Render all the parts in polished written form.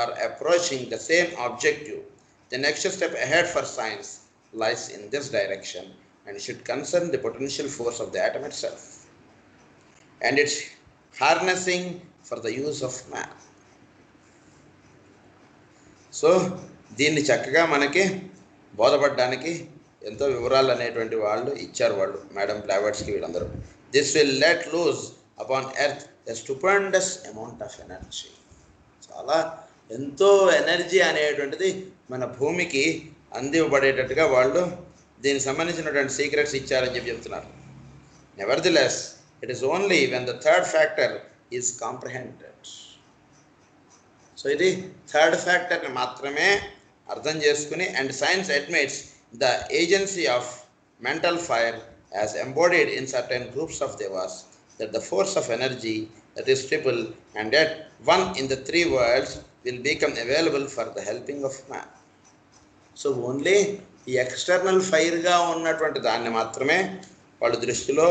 are approaching the same objective, the next step ahead for science lies in this direction and should concern the potential force of the atom itself and its harnessing for the use of man. So దీన్ని చక్కగా మనకి బోధపడడానికి ఎంతో వివరాలు అనేటువంటి వాళ్ళు ఇచ్చారు, వాళ్ళు madam బ్లావర్డ్స్కి వీళ్ళందరూ. This will let loose upon earth a stupendous amount of energy. చాలా ఎంతో ఎనర్జీ అనేటువంటిది మన భూమికి అందివ్వబడేటట్టుగా వాళ్ళు దీనికి సంబంధించినటువంటి సీక్రెట్స్ ఇచ్చారని చెప్తున్నారు. Nevertheless it is only when the third factor is comprehended. So ఇది థర్డ్ ఫ్యాక్టర్ని మాత్రమే అర్థం చేసుకుని, and science admits the agency of mental fire as embodied in certain groups of devas, that the force of energy that is triple and that one in the three worlds will become available for the helping of man. So only ఈ external ఫైర్గా ఉన్నటువంటి దాన్ని మాత్రమే వాళ్ళు దృష్టిలో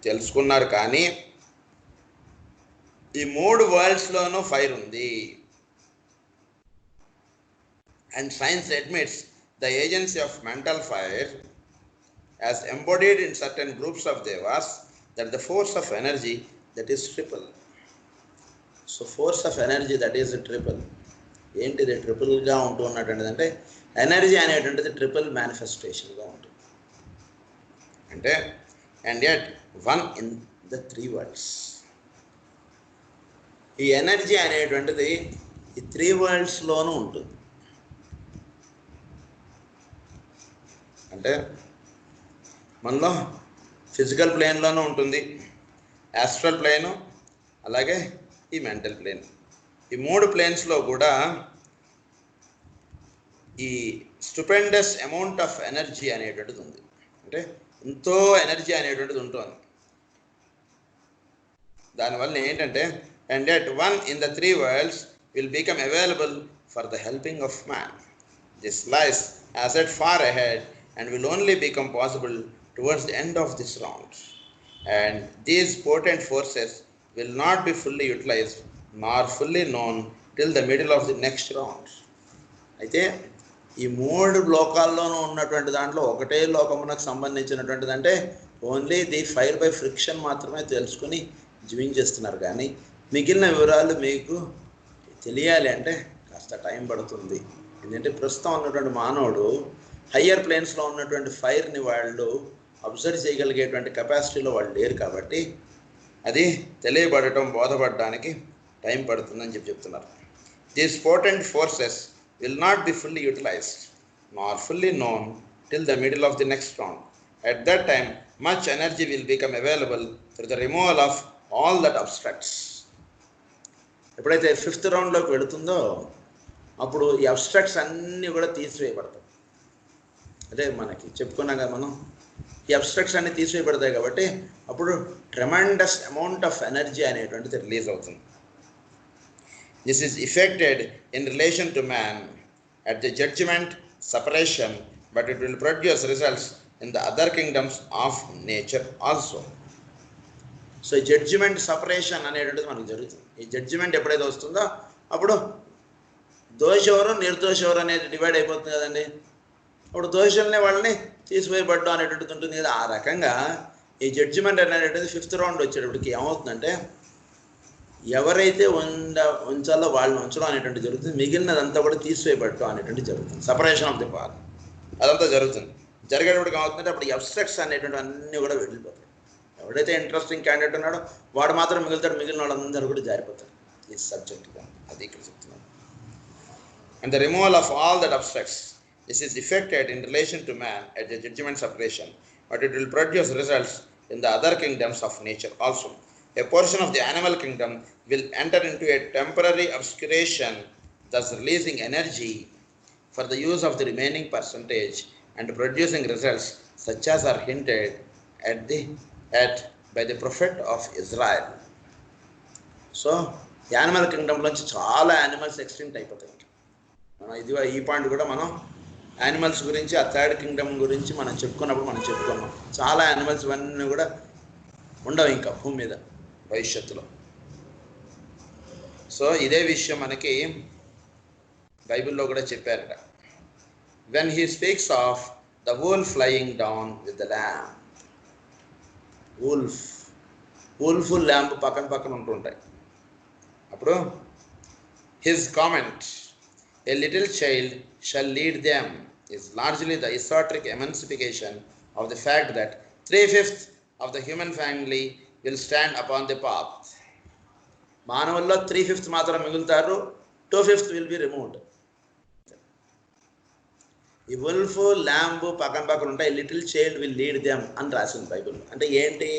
తెలుసుకున్నారు, కానీ ఈ మూడు వరల్డ్స్లోనూ ఫైర్ ఉంది. And science admits the agency of mental fire as embodied in certain groups of devas, that the force of energy that is triple. So force of energy that is triple. ఏంటిది ట్రిపుల్గా ఉంటున్నటువంటిదంటే energy అనేటువంటిది triple మేనిఫెస్టేషన్గా ఉంటుంది. అంటే and at one in the three world's. ఈ energy అనేటువంటిది ఈ three వరల్డ్స్లోనూ ఉంటుంది. అంటే మనలో ఫిజికల్ ప్లేన్లోనూ ఉంటుంది, యాస్ట్రల్ ప్లేను, అలాగే ఈ మెంటల్ ప్లేన్. ఈ మూడు ప్లేన్స్లో కూడా ఈ స్టూపెండస్ అమౌంట్ ఆఫ్ ఎనర్జీ అనేటువంటిది ఉంది. అంటే ఎంతో ఎనర్జీ అనేటువంటిది ఉంటుంది. దానివల్ల ఏంటంటే and that one in the three worlds will become available for the helping of man. This lies as yet far ahead and will only become possible towards the end of this round. And these potent forces will not be fully utilized nor fully known till the middle of the next round. అయితే ఈ మూడు లోకాల్లోనూ ఉన్నటువంటి దాంట్లో ఒకటే లోకమునకు సంబంధించినటువంటిది అంటే only the fire by friction మాత్రమే తెలుసుకుని జీవించేస్తున్నారు, కానీ మిగిలిన వివరాలు మీకు తెలియాలి అంటే కాస్త టైం పడుతుంది. ఎందుకంటే ప్రస్తుతం ఉన్నటువంటి మానవుడు హయ్యర్ ప్లేన్స్లో ఉన్నటువంటి ఫైర్ని వాళ్ళు అబ్జర్వ్ చేయగలిగేటువంటి కెపాసిటీలో వాళ్ళు లేరు, కాబట్టి అది తెలియబడటం బోధపడడానికి టైం పడుతుందని చెప్తున్నారు. These potent forces will not be fully utilized nor fully known till the middle of the next round. At that time much energy will become available through the removal of all that abstracts. ఎప్పుడైతే fifth రౌండ్లోకి వెళుతుందో అప్పుడు ఈ abstracts అన్నీ కూడా తీసివేయబడతాయి. అదే మనకి చెప్పుకున్నాం కదా మనం, ఈ అబ్స్ట్రాక్ట్స్ అన్నీ తీసివేయబడతాయి కాబట్టి అప్పుడు ట్రెమెండస్ అమౌంట్ ఆఫ్ ఎనర్జీ అనేటువంటిది రిలీజ్ అవుతుంది. This is effected in relation to man at the judgement separation, but it will produce results in the other kingdoms of nature also. So ఈ జడ్జిమెంట్ సపరేషన్ అనేటువంటిది మనకు జరుగుతుంది. ఈ judgement ఎప్పుడైతే వస్తుందో అప్పుడు దోషెవరు నిర్దోషెవరు అనేది డివైడ్ అయిపోతుంది కదండి. అప్పుడు దోషుల్ని వాళ్ళని తీసివేయబడ్డం అనేటువంటిది ఉంటుంది కదా. ఆ రకంగా ఈ జడ్జిమెంట్ అనేటువంటిది ఫిఫ్త్ రౌండ్ వచ్చేటప్పటికి ఏమవుతుందంటే ఎవరైతే ఉంచాలో వాళ్ళని ఉంచడం అనేటువంటి జరుగుతుంది, మిగిలినదంతా కూడా తీసివేయబడటం అనేటువంటి జరుగుతుంది. సపరేషన్ ఆఫ్ ది పవర్ అదంతా జరుగుతుంది. జరిగేటప్పటికి ఏమవుతుందంటే అప్పుడు అబ్స్ట్రాక్ట్స్ అనేటువంటి అన్నీ కూడా వెళ్ళిపోతాయి. ఎవడైతే ఇంట్రెస్టింగ్ క్యాండిడేట్ ఉన్నాడో వాడు మాత్రం మిగులుతాడు, మిగిలిన వాళ్ళందరూ కూడా జారిపోతారు ఈ సబ్జెక్ట్గా. అది ఇక్కడ చెప్తున్నాను. And the removal of all that abstracts, this is effected in relation to man at the judgment separation, but it will produce results in the other kingdoms of nature also. A portion of the animal kingdom will enter into a temporary obscuration, thus releasing energy for the use of the remaining percentage and producing results such as are hinted at by the prophet of Israel. So the animal kingdom నుంచి చాలా animals extinct అయిపోతాయి. మనం ఇది ఈ point కూడా మనం animals గురించి ఆ థర్డ్ కింగ్డమ్ గురించి మనం చెప్పుకున్నాం. చాలా యానిమల్స్ ఇవన్నీ కూడా ఉండవు ఇంకా భూమి మీద భవిష్యత్తులో. సో ఇదే విషయం మనకి బైబిల్లో కూడా చెప్పారట. When he speaks of the wolf flying down with the lamb. wolf lamb పక్కన పక్కన ఉంటుంటాయి. అప్పుడు his comment, a little child shall lead them, is largely the esoteric emancipation of the fact that 3/5 of the human family will stand upon the path. మానవుల్లో 3/5 మాత్రం మిగులుతారు, 2/5 will be removed. ఈ wolf lamb పక్కన పక్కన ఉంటాయి, little child will lead them అని రాసింది Bible. అంటే ఏంటి?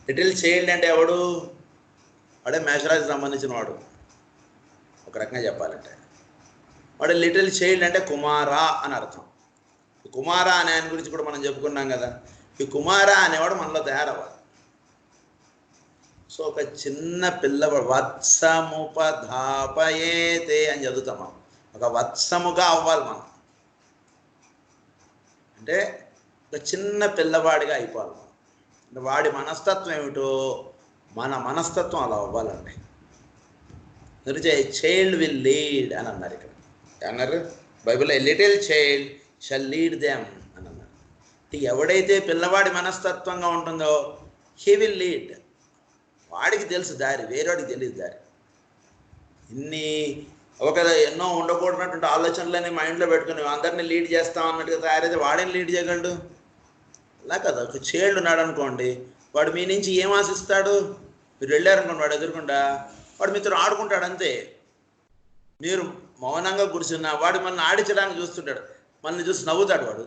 లిటిల్ చైల్డ్ అంటే ఎవడు? వాడే మేషరాజుకి సంబంధించిన వాడు, ఒక రకంగా చెప్పాలంటే. వాడు లిటిల్ చైల్డ్ అంటే కుమారా అని అర్థం. ఈ కుమారా అనే ఆయన గురించి కూడా మనం చెప్పుకున్నాం కదా. ఈ కుమారా అనేవాడు మనలో తయారవ్వాలి. సో ఒక చిన్న పిల్లవాడు, వత్సముపధాపయేతే అని చదువుతాం మనం. ఒక వత్సముగా అవ్వాలి మనం. అంటే ఒక చిన్న పిల్లవాడిగా అయిపోవాలి మనం. అంటే వాడి మనస్తత్వం ఏమిటో మన మనస్తత్వం అలా అవ్వాలండి. అందుకే చైల్డ్ విల్ లీడ్ అని అన్నారు. ఇక్కడ అన్నారు బైబిల్లో, little child shall lead them అని అన్నారు. ఎవడైతే పిల్లవాడి మనస్తత్వంగా ఉంటుందో హీ విల్ లీడ్. వాడికి తెలుసు దారి, వేరేవాడికి తెలియదు దారి. ఎన్నో ఉండకూడనటువంటి ఆలోచనలని మైండ్లో పెట్టుకుని అందరినీ లీడ్ చేస్తాం అన్నట్టుగా తయారైతే వాడేం లీడ్ చేయగలడు? అలా కదా. ఒక చైల్డ్ ఉన్నాడు అనుకోండి, వాడు మీ నుంచి ఏం ఆశిస్తాడు? మీరు వెళ్ళారనుకోండి, వాడు ఎదురుకుండా వాడు మీతో ఆడుకుంటాడు అంతే. మీరు మౌనంగా కూర్చున్నా వాడు మనల్ని ఆడించడానికి చూస్తుంటాడు, మనల్ని చూసి నవ్వుతాడు. వాడు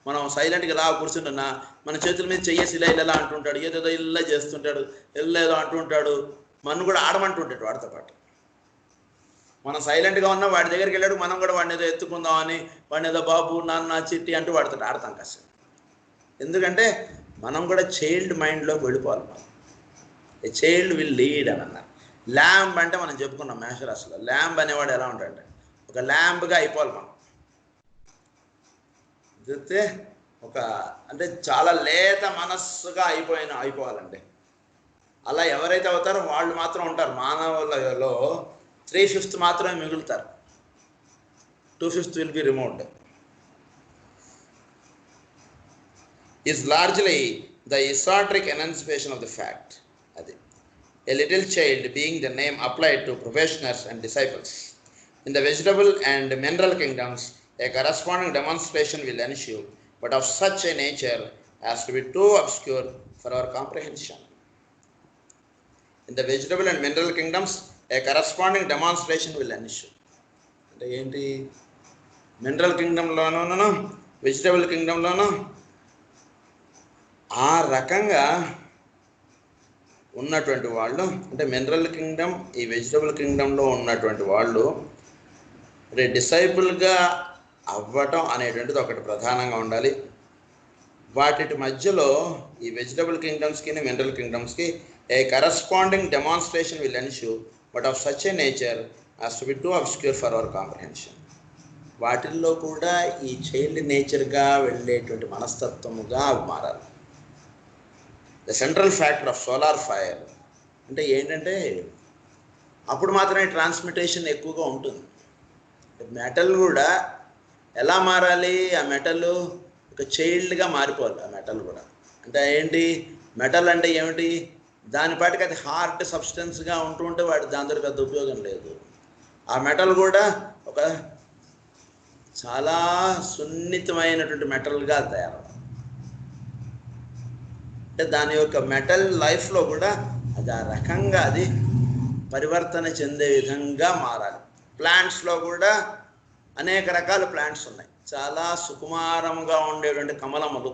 మనం సైలెంట్గా ఇలా కూర్చుంటున్నా మన చేతుల మీద చెయ్యేసి ఇలా ఇలా అంటుంటాడు, ఏదేదో ఇలా చేస్తుంటాడు, ఏదో అంటుంటాడు, మనం కూడా ఆడమంటుంటాడు వాడితో పాటు. మనం సైలెంట్గా ఉన్నా వాడి దగ్గరికి వెళ్ళాడు, మనం కూడా వాడిని ఏదో ఎత్తుకుందామని, వాడిని ఏదో బాబు నాన్న చిట్టి అంటూ వాడితో ఆడతాం కాస్త. ఎందుకంటే మనం కూడా చైల్డ్ మైండ్లోకి వెళ్ళిపోవాలి. మనం ఏ చైల్డ్ విల్ లీడ్ అని అన్నారు. ల్యాంబ్ అంటే మనం చెప్పుకున్నాం మేషరాశిలో. ల్యాంబ్ అనేవాడు ఎలా ఉంటాడంటే ఒక ల్యాంబ్గా అయిపోవాలి మనం. చెప్తే ఒక అంటే చాలా లేత మనస్సుగా అయిపోవాలండి. అలా ఎవరైతే అవుతారో వాళ్ళు మాత్రం ఉంటారు. మానవులలో 3/5 మాత్రమే మిగులుతారు, 2/5 will be removed. Is largely the esoteric enunciation of the fact. Adi a little child being the name applied to professionals and disciples. In the vegetable and mineral kingdoms, a corresponding demonstration will ensue, but of such a nature as to be too obscure for our comprehension. In the vegetable and mineral kingdoms, a corresponding demonstration will ensue. అంటే ఏంటి? Mineral కింగ్డంలోనూ vegetable కింగ్డంలోనూ ఆ రకంగా ఉన్నటువంటి వాళ్ళు, అంటే mineral Kingdom ఈ vegetable కింగ్డంలో ఉన్నటువంటి వాళ్ళు డిసైపుల్గా అవ్వటం అనేటువంటిది ఒకటి ప్రధానంగా ఉండాలి. వాటి మధ్యలో ఈ వెజిటబుల్ కింగ్డమ్స్కి మినరల్ కింగ్డమ్స్కి a corresponding demonstration will ensue, but of such a nature as to be too obscure for our comprehension. వాటిల్లో కూడా ఈ చైల్డ్ నేచర్గా వెళ్ళేటువంటి మనస్తత్వముగా అవి మారాలి. The central factor of solar fire అంటే ఏంటంటే అప్పుడు మాత్రమే ట్రాన్స్మిటేషన్ ఎక్కువగా ఉంటుంది. మెటల్ కూడా ఎలా మారాలి? ఆ మెటల్ ఒక చైల్డ్గా మారిపోవాలి. ఆ మెటల్ కూడా అంటే ఏంటి? మెటల్ అంటే ఏమిటి? దానిపాటికి అది హార్డ్ సబ్స్టెన్స్గా ఉంటుంటే వాటి దాని దగ్గర పెద్ద ఉపయోగం లేదు. ఆ మెటల్ కూడా ఒక చాలా సున్నితమైనటువంటి మెటల్గా తయారవ్వాలి. అంటే దాని యొక్క మెటల్ లైఫ్లో కూడా అది ఆ రకంగా అది పరివర్తన చెందే విధంగా మారాలి. ప్లాంట్స్లో కూడా అనేక రకాల ప్లాంట్స్ ఉన్నాయి. చాలా సుకుమారంగా ఉండేటువంటి కమలములు,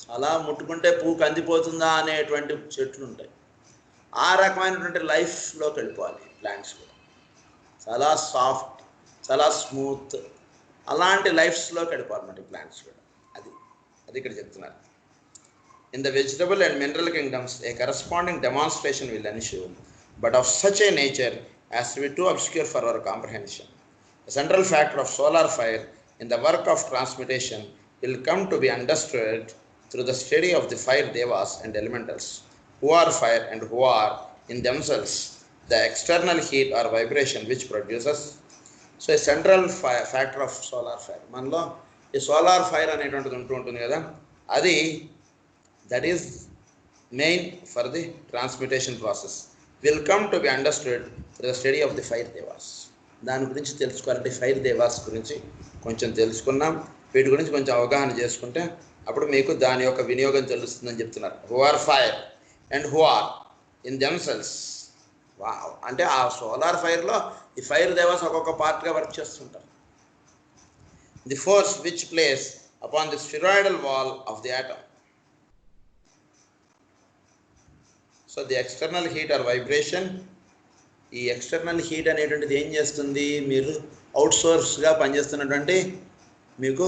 చాలా ముట్టుకుంటే పువ్వు కందిపోతుందా అనేటువంటి చెట్లు ఉంటాయి. ఆ రకమైనటువంటి లైఫ్లోకి వెళ్ళిపోవాలి ప్లాంట్స్ కూడా. చాలా సాఫ్ట్, చాలా స్మూత్, అలాంటి లైఫ్స్లోకి వెళ్ళిపోవాలన్నమాట ప్లాంట్స్ కూడా. అది ఇక్కడ చెప్తున్నారు. In the vegetable and mineral kingdoms, a corresponding demonstration will ensue, but of such a nature as to be too obscure for our comprehension. The central factor of solar fire in the work of transmutation will come to be understood through the study of the fire devas and elementals, who are fire and who are in themselves the external heat or vibration which produces. So a central factor of solar fire, మనలో ఈ solar fire అనేటువంటిది ఉంటుంది కదా, అది that is main for the transmutation process will come to be understood through the study of the fire devas. దాని గురించి తెలుసుకోవాలంటే fire devas గురించి కొంచెం తెలుసుకున్నాం, వీటి గురించి కొంచెం అవగాహన చేసుకుంటే అప్పుడు మీకు దాని యొక్క వినియోగం తెలుస్తుందని చెప్తున్నారు. Who are fire and who are in themselves. అంటే ఆ సోలార్ ఫైర్లో ఈ ఫైర్ దేవాస్ ఒక్కొక్క పార్ట్గా వర్క్ చేస్తుంటారు. The force which plays upon the spheroidal wall of the atom. So the external heat or vibration, ఈ ఎక్స్టర్నల్ హీట్ అనేటువంటిది ఏం చేస్తుంది, మీరు అవుట్ సోర్స్గా పనిచేస్తున్నటువంటి మీకు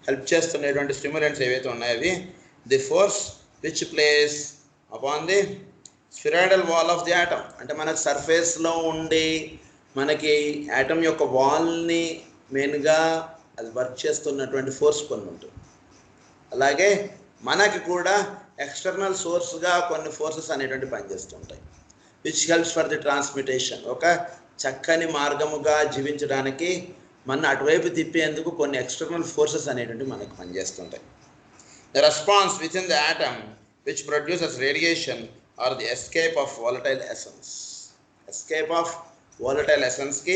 హెల్ప్ చేస్తున్నటువంటి స్టిమ్యులెంట్స్ ఏవైతే ఉన్నాయో అవి the force which plays upon the spheroidal wall of the atom. అంటే మనకు సర్ఫేస్లో ఉండి మనకి ఆటమ్ యొక్క వాల్ని మెయిన్గా అది వర్క్ చేస్తున్నటువంటి ఫోర్స్ కొన్ని ఉంటుంది. అలాగే మనకి కూడా ఎక్స్టర్నల్ సోర్స్గా కొన్ని ఫోర్సెస్ అనేటువంటి పనిచేస్తుంటాయి. Which helps for the transmutation. ఒక చక్కని మార్గముగా జీవించడానికి మన అటువైపు తిప్పేందుకు కొన్ని ఎక్స్టర్నల్ ఫోర్సెస్ అనేటువంటి మనకి పనిచేస్తుంటాయి. The response within the atom which produces radiation or the escape of volatile essence. Escape of volatile ఎసెన్స్కి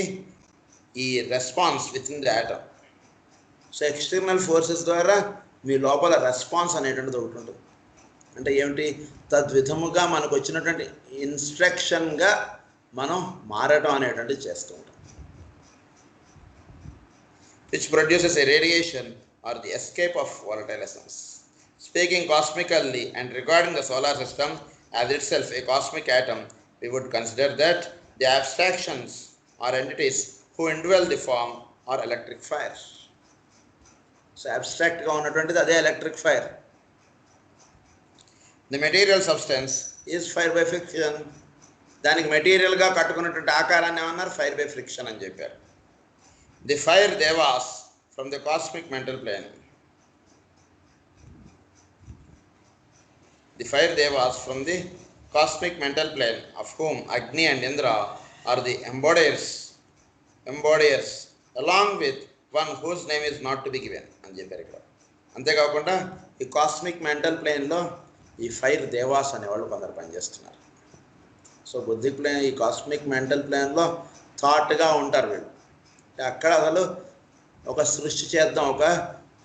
ఈ response within the atom. So external forces ద్వారా మీ లోపల రెస్పాన్స్ అనేటువంటిది ఒకటి ఉంటుంది. అంటే ఏమిటి, తద్విధముగా మనకు వచ్చినటువంటి ఇన్స్ట్రక్షన్గా మనం మారటం అనేటువంటిది చేస్తూ ఉంటాం. Which produces a radiation or the escape of volatile essence. Speaking cosmically and regarding the solar system as itself a cosmic atom, we would consider that the abstractions or entities who indwell the form are electric fires. So అబ్స్ట్రాక్ట్గా ఉన్నటువంటిది అదే electric fire. The material substance is fire by friction. దానికి మెటీరియల్గా కట్టుకున్నటువంటి ఆకారాన్ని ఏమన్నారు, fire by friction అని చెప్పారు. The fire devas from the cosmic mental plane. The fire devas from the cosmic mental plane, of whom Agni and Indra are the embodiers, along with one whose name is not to be given అని చెప్పారు ఇక్కడ. అంతేకాకుండా ఈ cosmic mental ప్లేన్లో ఈ fire devas అనేవాళ్ళు కొందరు పనిచేస్తున్నారు. సో బుద్ధి ప్లేన్, ఈ కాస్మిక్ మెంటల్ ప్లేన్లో థాట్గా ఉంటారు వీళ్ళు. అక్కడ అసలు ఒక సృష్టి చేద్దాం, ఒక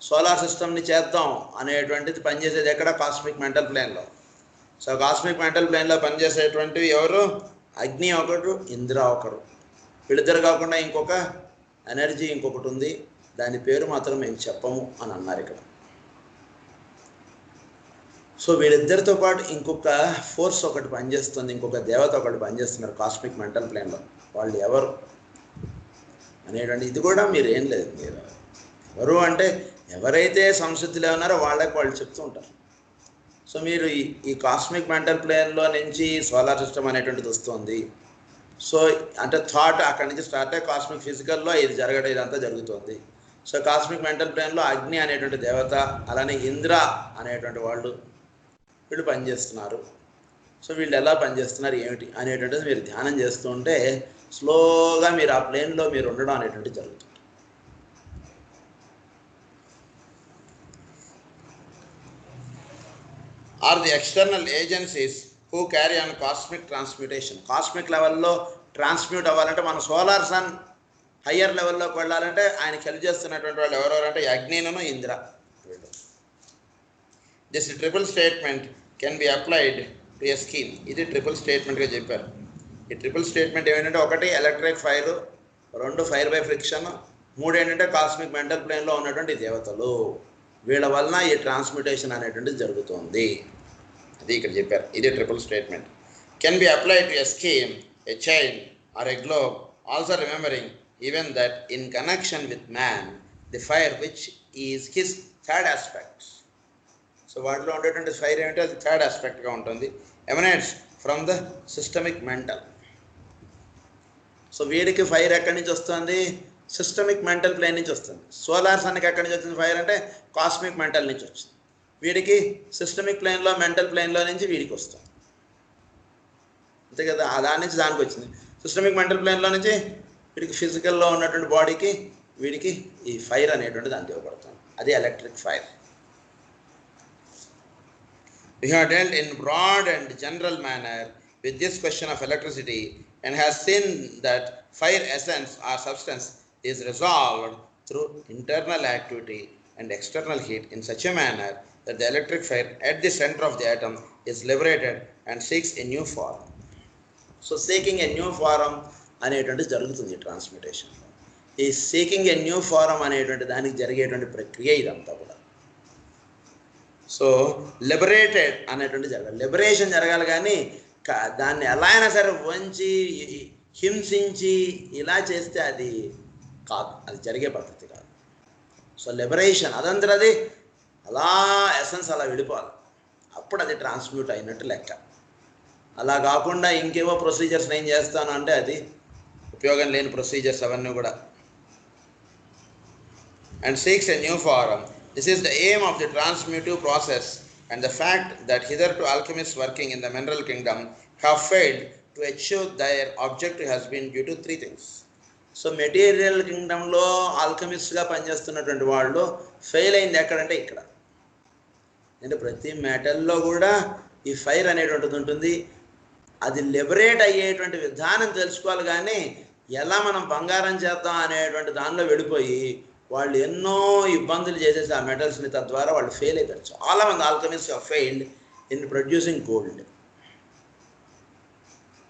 సోలార్ సిస్టమ్ని చేద్దాం అనేటువంటిది పనిచేసేది ఎక్కడ, కాస్మిక్ మెంటల్ ప్లేన్లో. సో కాస్మిక్ మెంటల్ ప్లేన్లో పనిచేసేటువంటివి ఎవరు, అగ్ని ఒకరు, ఇంద్ర ఒకరు. వీళ్ళిద్దరు కాకుండా ఇంకొక ఎనర్జీ ఇంకొకటి ఉంది, దాని పేరు మాత్రం మేము చెప్పము అని అన్నారు ఇక్కడ. సో వీళ్ళిద్దరితో పాటు ఇంకొక ఫోర్స్ ఒకటి పనిచేస్తుంది, ఇంకొక దేవత ఒకటి పనిచేస్తున్నారు కాస్మిక్ మెంటల్ ప్లేన్లో. వాళ్ళు ఎవరు అనేటువంటి ఇది కూడా మీరు ఏం లేదు, మీరు ఎవరు అంటే ఎవరైతే సంస్కృతిలో ఉన్నారో వాళ్ళకి వాళ్ళు చెప్తూ ఉంటారు. సో మీరు ఈ కాస్మిక్ మెంటల్ ప్లేన్లో నుంచి సోలార్ సిస్టమ్ అనేటువంటిది వస్తుంది. సో అంటే థాట్ అక్కడి నుంచి స్టార్ట్ అయ్యి కాస్మిక్ ఫిజికల్లో ఇది జరగడం, ఇదంతా జరుగుతుంది. సో కాస్మిక్ మెంటల్ ప్లేన్లో అగ్ని అనేటువంటి దేవత, అలానే ఇంద్ర అనేటువంటి వాళ్ళు వీళ్ళు పనిచేస్తున్నారు. సో వీళ్ళు ఎలా పనిచేస్తున్నారు ఏమిటి అనేటువంటిది మీరు ధ్యానం చేస్తూ ఉంటే స్లోగా మీరు ఆ ప్లేన్లో మీరు ఉండడం అనేటువంటిది జరుగుతుంది. Or the external agencies who carry on cosmic transmutation. Cosmic లెవెల్లో ట్రాన్స్మ్యూట్ అవ్వాలంటే మన సోలార్ సన్ హయ్యర్ లెవెల్లోకి వెళ్ళాలంటే ఆయనకి హెల్ప్ చేస్తున్నటువంటి వాళ్ళు ఎవరెవరంటే అగ్నిను Indra. This triple statement can be applied to a scheme. ఇది ట్రిపుల్ స్టేట్మెంట్గా చెప్పారు. ఈ ట్రిపుల్ స్టేట్మెంట్ ఏమిటంటే, ఒకటి ఎలక్ట్రిక్ ఫైర్, రెండు ఫైర్ బై ఫ్రిక్షన్, మూడు ఏంటంటే కాస్మిక్ మెంటల్ ప్లేన్లో ఉన్నటువంటి దేవతలు. వీళ్ళ వలన ఈ ట్రాన్స్మ్యూటేషన్ అనేటువంటిది జరుగుతుంది. అది ఇక్కడ చెప్పారు. ఇది triple statement. Can be applied to a scheme, a chain or a globe, also remembering even that in connection with man the fire which is his third aspect. So వాటిలో ఉండేటువంటి ఫైర్ ఏమిటో అది థర్డ్ ఆస్పెక్ట్గా ఉంటుంది. Emanates from the systemic mental. So వీడికి fire ఎక్కడి నుంచి వస్తుంది, సిస్టమిక్ మెంటల్ ప్లేన్ నుంచి వస్తుంది. సోలార్ సన్కి ఎక్కడి నుంచి వచ్చింది ఫైర్ అంటే కాస్మిక్ మెంటల్ నుంచి వచ్చింది. వీడికి సిస్టమిక్ ప్లేన్లో మెంటల్ ప్లేన్లో నుంచి వీడికి వస్తుంది, అంతే కదా. దాని నుంచి దానికి వచ్చింది. సిస్టమిక్ మెంటల్ ప్లేన్లో నుంచి వీడికి ఫిజికల్లో ఉన్నటువంటి బాడీకి వీడికి ఈ ఫైర్ అనేటువంటిది అందివ్వబడుతుంది. అది electric fire. We have dealt in broad and general manner with this question of electricity and has seen that fire essence or substance is resolved through internal activity and external heat in such a manner that the electric fire at the center of the atom is liberated and seeks a new form. So seeking a new form అనేటువంటిది జరుగుతుంది transmutation. ఈ seeking a new form అనేటువంటి దానికి జరిగేటువంటి ప్రక్రియ ఇదంతా కూడా. So liberated అనేటువంటి జరగాలి, లిబరేషన్ జరగాలి. కానీ దాన్ని ఎలా అయినా సరే వంచి హింసించి ఇలా చేస్తే అది కాదు, అది జరిగే పద్ధతి కాదు. సో లిబరేషన్ అదంతరది అలా ఎసెన్స్ అలా విడిపోవాలి, అప్పుడు అది ట్రాన్స్మ్యూట్ అయినట్టు లెక్క. అలా కాకుండా ఇంకేవో ప్రొసీజర్స్ నేను చేస్తాను అంటే అది ఉపయోగం లేని ప్రొసీజర్స్ అవన్నీ కూడా. And seeks a new form. This is the aim of the transmutive process, and the fact that hitherto alchemists working in the mineral kingdom have failed to achieve their objective has been due to three things. So material కింగ్డమ్లో ఆల్కమిస్ట్గా పనిచేస్తున్నటువంటి వాళ్ళు fail అయింది ఎక్కడంటే ఇక్కడ. అంటే ప్రతి మెటల్లో కూడా ఈ ఫైర్ అనేటువంటిది ఉంటుంది. అది లిబరేట్ అయ్యేటువంటి విధానం తెలుసుకోవాలి. కానీ ఎలా మనం బంగారం చేద్దాం అనేటువంటి దానిలో వెళ్ళిపోయి వాళ్ళు ఎన్నో ఇబ్బందులు చేసేసి ఆ మెటల్స్ని, తద్వారా వాళ్ళు ఫెయిల్ అయిపోయారు. చాలామంది alchemist are failed in producing gold.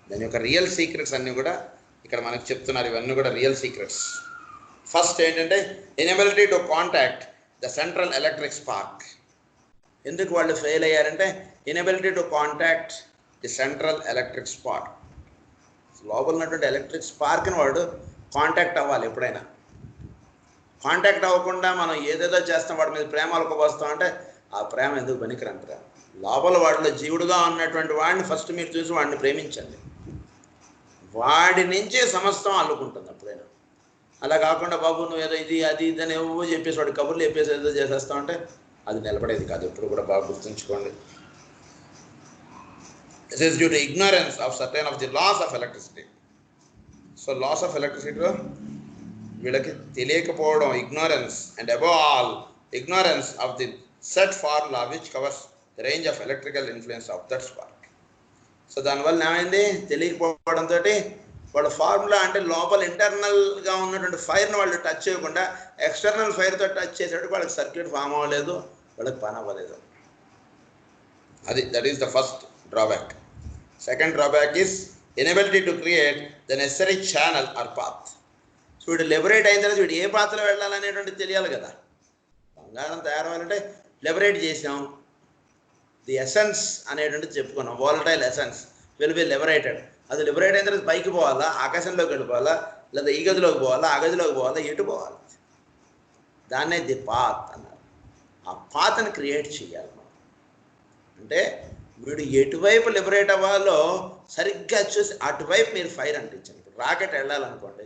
దాని యొక్క రియల్ సీక్రెట్స్ అన్నీ కూడా ఇక్కడ మనకు చెప్తున్నారు. ఇవన్నీ కూడా రియల్ సీక్రెట్స్. ఫస్ట్ ఏంటంటే inability to contact the central electric spark. ఎందుకు వాళ్ళు ఫెయిల్ అయ్యారంటే inability to contact the central electric spark. లోపల ఉన్నటువంటి ఎలక్ట్రిక్ స్పార్క్ని వాడు కాంటాక్ట్ అవ్వాలి. ఎప్పుడైనా కాంటాక్ట్ అవ్వకుండా మనం ఏదేదో చేస్తాం, వాడి మీద ప్రేమ అలకపోస్తాం అంటే ఆ ప్రేమ ఎందుకు పనికిరాని ప్రేమ. లోపల వాడిలో జీవుడుగా ఉన్నటువంటి వాడిని ఫస్ట్ మీరు చూసి వాడిని ప్రేమించండి. వాడి నుంచే సమస్తం అల్లుకుంటుంది అప్పుడైనా. అలా కాకుండా బాబు నువ్వు ఏదో ఇది అది ఇది అని ఏవో చెప్పేసి వాడి కబుర్లు చెప్పేసి ఏదో చేసేస్తావు అంటే అది నిలబడేది కాదు. ఎప్పుడు కూడా బాగా గుర్తుంచుకోండి. This is due to ignorance of certain of the laws of electricity. So laws of electricity వీళ్ళకి తెలియకపోవడం, ignorance, and above all ignorance of the set formula which covers the range of electrical influence of that spark. So దానివల్ల ఏమైంది, తెలియకపోవడంతో వాళ్ళ formula అంటే లోపల ఇంటర్నల్గా ఉన్నటువంటి ఫైర్ని వాళ్ళు టచ్ చేయకుండా ఎక్స్టర్నల్ ఫైర్తో టచ్ చేసేటప్పుడు వాళ్ళకి సర్క్యూట్ ఫామ్ అవ్వలేదు, వాళ్ళకి పని అవ్వలేదు. అది that is the first drawback. Second drawback is inability to create the necessary channel or path. So వీడు లిబరేట్ అయిన తర్వాత వీడు ఏ పాత్రలో వెళ్ళాలనేటువంటిది తెలియాలి కదా. బంగారం తయారవ్వాలంటే లిబరేట్ చేసాం, ది ఎసెన్స్ అనేటువంటిది చెప్పుకున్నాం, volatile essence will be liberated. అది లిబరేట్ అయిన తర్వాత పైకి పోవాలా, ఆకాశంలోకి వెళ్ళిపోవాలా, లేదా ఈ గదిలోకి పోవాలా, ఆ గదిలోకి పోవాలా, ఎటు పోవాలి, దాన్నే ది పాత్ అన్నారు. ఆ పాత్ని క్రియేట్ చేయాలి మనం. అంటే వీడు ఎటువైపు లిబరేట్ అవ్వాలో సరిగ్గా చూసి అటువైపు మీరు ఫైర్ అంటించండి. ఇప్పుడు రాకెట్ వెళ్ళాలనుకోండి,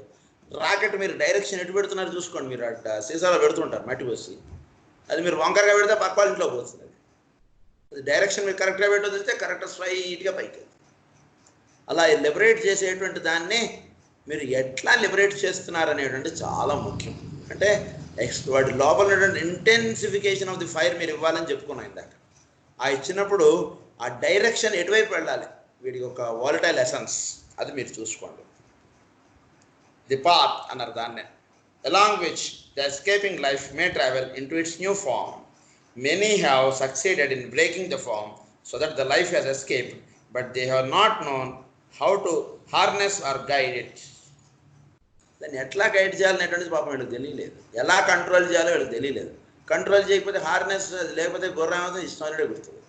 రాకెట్ మీరు డైరెక్షన్ ఎటు పెడుతున్నారు చూసుకోండి. మీరు అట్ట సీసాలో పెడుతుంటారు మట్టి పోసి, అది మీరు వంకరగా పెడితే పక్క వాళ్ళ ఇంట్లో పోతుంది. అది డైరెక్షన్ మీరు కరెక్ట్గా పెట్టొస్తే కరెక్ట్ స్ట్రైట్గా పైకి వెళ్తుంది. అలా లిబరేట్ చేసేటువంటి దాన్ని మీరు ఎట్లా లిబరేట్ చేస్తున్నారు అనేటువంటి చాలా ముఖ్యం. అంటే వాటి లోపల ఉన్నటువంటి ఇంటెన్సిఫికేషన్ ఆఫ్ ది ఫైర్ మీరు ఇవ్వాలని చెప్పుకున్నాం ఇందాక. ఆ ఇచ్చినప్పుడు ఆ డైరెక్షన్ ఎటువైపు వెళ్ళాలి, వీడికి ఒక వాలటైల్ ఎసెన్స్, అది మీరు చూసుకోండి. ది పాత్ అన్నారు దాన్నే. along which the escaping life may travel into its new form. Many have succeeded in breaking the form so that the life has escaped, but they have not known how to harness or guide it. దాన్ని ఎట్లా guide చేయాలనేటువంటిది పాపం వీళ్ళకి తెలియలేదు, ఎలా control చేయాలో వీళ్ళకి తెలియలేదు. Control చేయకపోతే హార్నెస్, లేకపోతే గుర్రం అయితే ఇష్టమైనడే గుర్తుంది.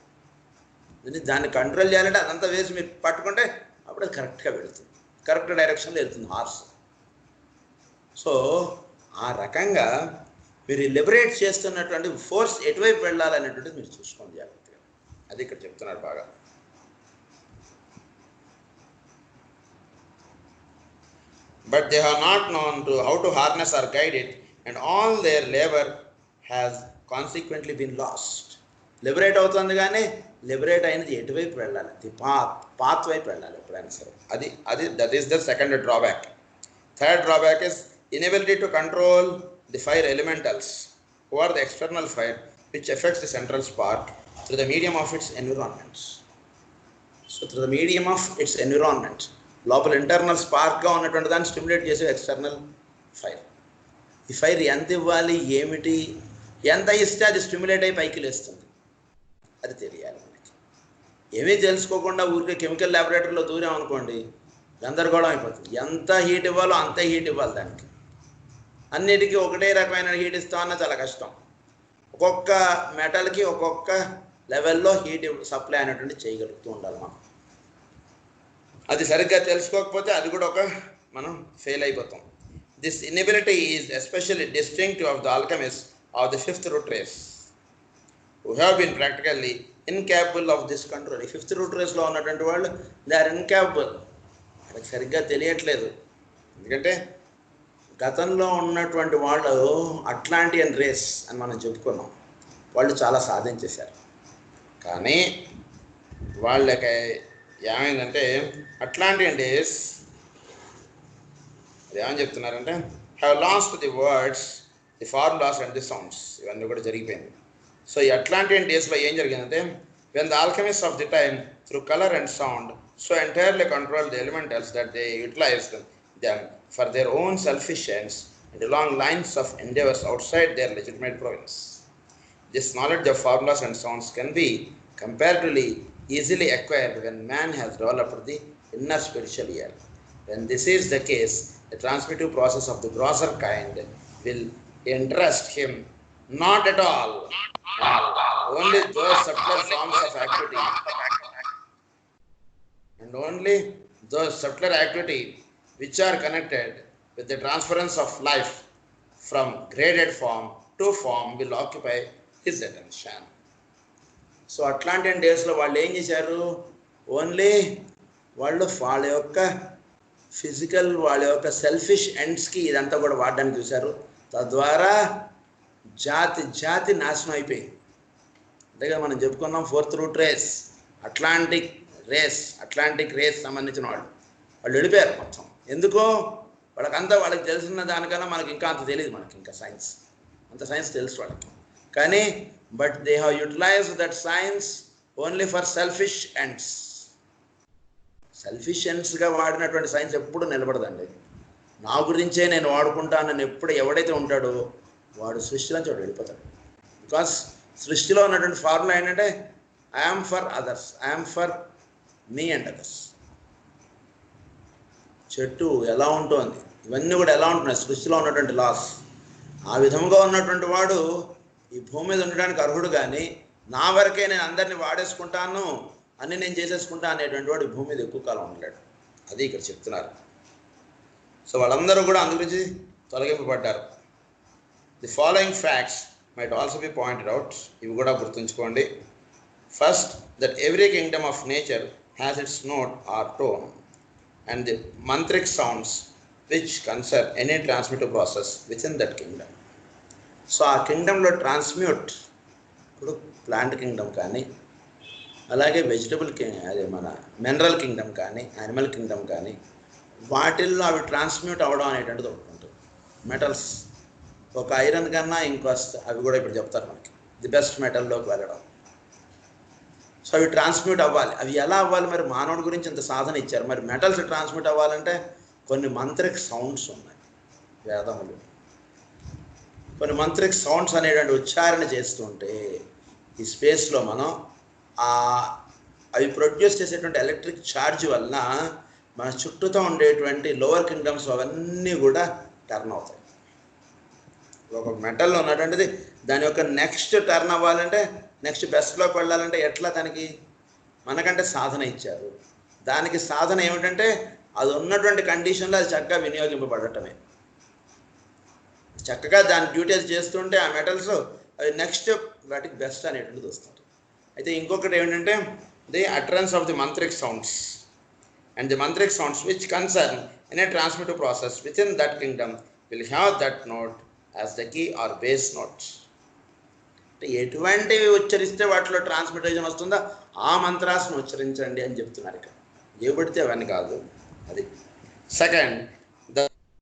దాన్ని కంట్రోల్ చేయాలంటే అదంతా వేసి మీరు పట్టుకుంటే అప్పుడు అది కరెక్ట్గా వెళుతుంది, కరెక్ట్ డైరెక్షన్లో వెళ్తుంది హార్స్. సో ఆ రకంగా మీరు లిబరేట్ చేస్తున్నటువంటి ఫోర్స్ ఎటువైపు వెళ్ళాలనేటువంటిది మీరు చూసుకోండి జాగ్రత్తగా. అది ఇక్కడ చెప్తున్నారు బాగా. But they have not known how to harness or guide it, and all their labor has consequently been lost. Liberate అవుతుంది కానీ లిబరేట్ అయినది ఎటువైపు వెళ్ళాలి, ది పాత్ పాత్ వైపు వెళ్ళాలి ఎప్పుడైనా సరే. అది that is the second drawback. Third drawback is inability to control the fire elementals who are the external fire which affects the central spark through the medium of its environments. So through the medium of its environment, లోపల internal స్పార్క్గా ఉన్నటువంటి దాన్ని stimulate చేసే external fire. ఈ fire ఎంత ఇవ్వాలి, ఏమిటి, ఎంత ఇస్తే అది స్టిమ్యులేట్ అయి పైకి లేస్తుంది, అది తెలియాలి మనకి. ఏమీ తెలుసుకోకుండా ఊరికే కెమికల్ ల్యాబొరేటరీలో దూరామనుకోండి గందరగోళం అయిపోతుంది. ఎంత హీట్ ఇవ్వాలో అంతే హీట్ ఇవ్వాలి దానికి. అన్నిటికీ ఒకటే రకమైన హీట్ ఇస్తామన్నా చాలా కష్టం. ఒక్కొక్క మెటల్కి ఒక్కొక్క లెవెల్లో హీట్ సప్లై అనేటువంటి చేయగలుగుతూ ఉండాలి మనం. అది సరిగ్గా తెలుసుకోకపోతే అది కూడా మనం ఫెయిల్ అయిపోతాం. This inability is especially distinctive of the alchemist of the fifth root race who have been practically incapable of this control. ఈ ఫిఫ్త్ రూట్ రేస్లో ఉన్నటువంటి వాళ్ళు దే ఆర్ ఇన్కేపబుల్. వాళ్ళకి సరిగ్గా తెలియట్లేదు. ఎందుకంటే గతంలో ఉన్నటువంటి వాళ్ళు అట్లాంటియన్ రేస్ అని మనం చెప్పుకున్నాం, వాళ్ళు చాలా సాధించేశారు. కానీ వాళ్ళకి ఏమైందంటే అట్లాంటియన్ డేస్ ఏమని చెప్తున్నారంటే have lost the words, the formulas and the sounds, ఇవన్నీ కూడా జరిగిపోయింది. సో ఈ అట్లాంటియన్ డేస్లో ఏం జరిగిందంటే when the alchemist of the time through colour and sound so entirely control the elementals that they utilized them for their own selfish ends and along lines of endeavors outside their legitimate province. This knowledge of formulas and sounds can be comparatively easily acquired when man has developed the inner spiritual ear. When this is the case, the transmittive process of the grosser kind will interest him not at all, only those subtler forms of activity and only those subtler activity which are connected with the transference of life from graded form to form will occupy his attention. So Atlantean డేస్లో వాళ్ళు ఏం చేశారు, only వాళ్ళు వాళ్ళ యొక్క physical, వాళ్ళ యొక్క selfish ఎండ్స్కి ఇదంతా కూడా వాడడానికి చూశారు. తద్వారా జాతి నాశనం అయిపోయింది. అంతేగా మనం చెప్పుకున్నాం fourth root race, Atlantic race సంబంధించిన వాళ్ళు వెళ్ళిపోయారు మొత్తం. ఎందుకో వాళ్ళకి తెలిసిన దానికన్నా మనకి ఇంకా అంత తెలియదు. మనకి ఇంకా అంత సైన్స్ తెలుసు వాళ్ళకి. కానీ but they have utilized that science only for selfish ఎండ్స్గా వాడినటువంటి సైన్స్ ఎప్పుడు నిలబడదండి. నా గురించే నేను వాడుకుంటానని ఎప్పుడు ఎవడైతే ఉంటాడో వాడు సృష్టిలోంచి వాడు వెళ్ళిపోతాడు. బికాస్ సృష్టిలో ఉన్నటువంటి ఫార్ములా ఏంటంటే I'm for others, I'm for me and others. చెట్టు ఎలా ఉంటుంది, ఇవన్నీ కూడా ఎలా ఉంటున్నాయి సృష్టిలో ఉన్నటువంటి లాస్. ఆ విధంగా ఉన్నటువంటి వాడు ఈ భూమి మీద ఉండడానికి అర్హుడు. కానీ నా వరకే నేను అందరినీ వాడేసుకుంటాను, అన్ని నేను చేసేసుకుంటా అనేటువంటి వాడు ఈ భూమి మీద ఎక్కువ కాలం ఉండలేడు. అది ఇక్కడ చెప్తున్నారు. సో వాళ్ళందరూ కూడా అందు గురించి తొలగింపబడ్డారు. The following facts might also be pointed out. ఇవి కూడా గుర్తుంచుకోండి. First, that every kingdom of nature has its note or tone and the mantric sounds which concern any transmittive process within that kingdom. So ఆ కింగ్డమ్లో ట్రాన్స్మ్యూట్, ఇప్పుడు plant Kingdom కానీ, అలాగే vegetable అదే మన mineral Kingdom కానీ, యానిమల్ కింగ్డమ్ కానీ, వాటిల్లో అవి ట్రాన్స్మ్యూట్ అవ్వడం అనేటువంటిది ఒకటి ఉంటుంది. మెటల్స్ ఒక ఐరన్ కన్నా ఇంకొస్త అవి కూడా ఇప్పుడు చెప్తారు మనకి ది బెస్ట్ మెటల్లోకి వెళ్ళడం. సో అవి ట్రాన్స్మ్యూట్ అవ్వాలి. అవి ఎలా అవ్వాలి? మరి మానవుడి గురించి ఇంత సాధన ఇచ్చారు. మరి మెటల్స్ ట్రాన్స్మ్యూట్ అవ్వాలంటే కొన్ని మంత్రిక్ సౌండ్స్ ఉన్నాయి వేదములు. కొన్ని మంత్రిక్ సౌండ్స్ అనేటువంటి ఉచ్చారణ చేస్తుంటే ఈ స్పేస్లో మనం అవి ప్రొడ్యూస్ చేసేటువంటి ఎలక్ట్రిక్ ఛార్జ్ వలన మన చుట్టూతో ఉండేటువంటి లోవర్ కింగ్డమ్స్ అవన్నీ కూడా టర్న్ అవుతాయి. ఒక మెటల్లో ఉన్నటువంటిది దాని యొక్క నెక్స్ట్ టర్న్ అవ్వాలంటే, నెక్స్ట్ బెస్ట్లోకి వెళ్ళాలంటే ఎట్లా? దానికి మనకంటే సాధన ఇచ్చారు. దానికి సాధన ఏమిటంటే అది ఉన్నటువంటి కండిషన్లో అది చక్కగా వినియోగింపబడటమే. చక్కగా దాని డ్యూటీస్ చేస్తుంటే ఆ మెటల్స్ అవి నెక్స్ట్ వాటికి బెస్ట్ అనేటువంటిది వస్తుంది. అయితే ఇంకొకటి ఏమిటంటే the utterance of the mantric sounds and the mantric sounds which concern any transmutative process within that kingdom will have that note as the key or base notes. అంటే ఎటువంటివి ఉచ్చరిస్తే వాటిలో transmutation వస్తుందో ఆ మంత్రాలను ఉచ్చరించండి అని చెప్తున్నారు ఇక్కడ. ఏవి పడితే అవన్నీ కాదు అది. సెకండ్,